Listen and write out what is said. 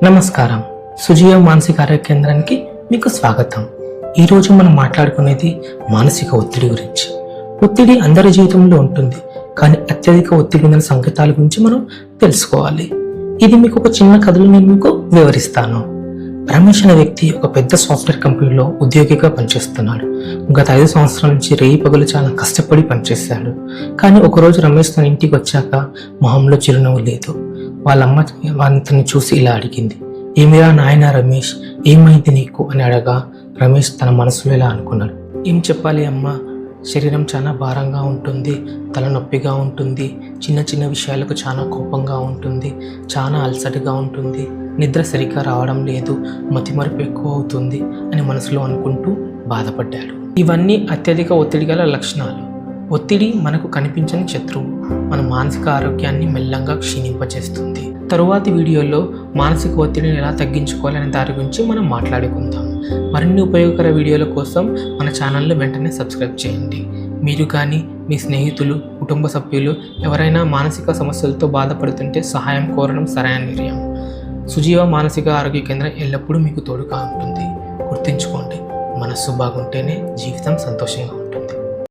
నమస్కారం. సుజీవ మానసిక ఆరోగ్య కేంద్రానికి మీకు స్వాగతం. ఈరోజు మనం మాట్లాడుకునేది మానసిక ఒత్తిడి గురించి. ఒత్తిడి అందరి జీవితంలో ఉంటుంది, కానీ అత్యధిక ఒత్తిడి ఉన్న సంకేతాల గురించి మనం తెలుసుకోవాలి. ఇది మీకు ఒక చిన్న కథలో నేను మీకు వివరిస్తాను. రమేష్ అనే వ్యక్తి ఒక పెద్ద సాఫ్ట్వేర్ కంపెనీలో ఉద్యోగిగా పనిచేస్తున్నాడు. గత 5 సంవత్సరాల నుంచి రేయి పగలు చాలా కష్టపడి పనిచేశాడు. కానీ ఒకరోజు రమేష్ తన ఇంటికి వచ్చాక మొహంలో చిరునవ్వు లేదు. వాళ్ళమ్మ అతన్ని చూసి ఇలా అడిగింది, ఏమిరా నాయనా రమేష్, ఏమైంది నీకు అని అడగా రమేష్ తన మనసులో ఇలా అనుకున్నాడు, ఏం చెప్పాలి అమ్మ, శరీరం చాలా భారంగా ఉంటుంది, తలనొప్పిగా ఉంటుంది, చిన్న చిన్న విషయాలకు చాలా కోపంగా ఉంటుంది, చాలా అలసటగా ఉంటుంది, నిద్ర సరిగ్గా రావడం లేదు, మతిమరుపు ఎక్కువ అవుతుంది అని మనసులో అనుకుంటూ బాధపడ్డాడు. ఇవన్నీ అత్యధిక ఒత్తిడి గల లక్షణాలు. ఒత్తిడి మనకు కనిపించని శత్రువు, మన మానసిక ఆరోగ్యాన్ని మెల్లంగా క్షీణింపజేస్తుంది. తరువాతి వీడియోలో మానసిక ఒత్తిడిని ఎలా తగ్గించుకోవాలనే దాని గురించి మనం మాట్లాడుకుందాం. మరిన్ని ఉపయోగకర వీడియోల కోసం మన ఛానల్ని వెంటనే సబ్స్క్రైబ్ చేయండి. మీరు కానీ మీ స్నేహితులు, కుటుంబ సభ్యులు ఎవరైనా మానసిక సమస్యలతో బాధపడుతుంటే సహాయం కోరడం సరైన నిర్ణయం. సుజీవ మానసిక ఆరోగ్య కేంద్రం ఎల్లప్పుడూ మీకు తోడుగా ఉంటుంది. గుర్తుంచుకోండి, మనస్సు బాగుంటేనే జీవితం సంతోషంగా ఉంటుంది.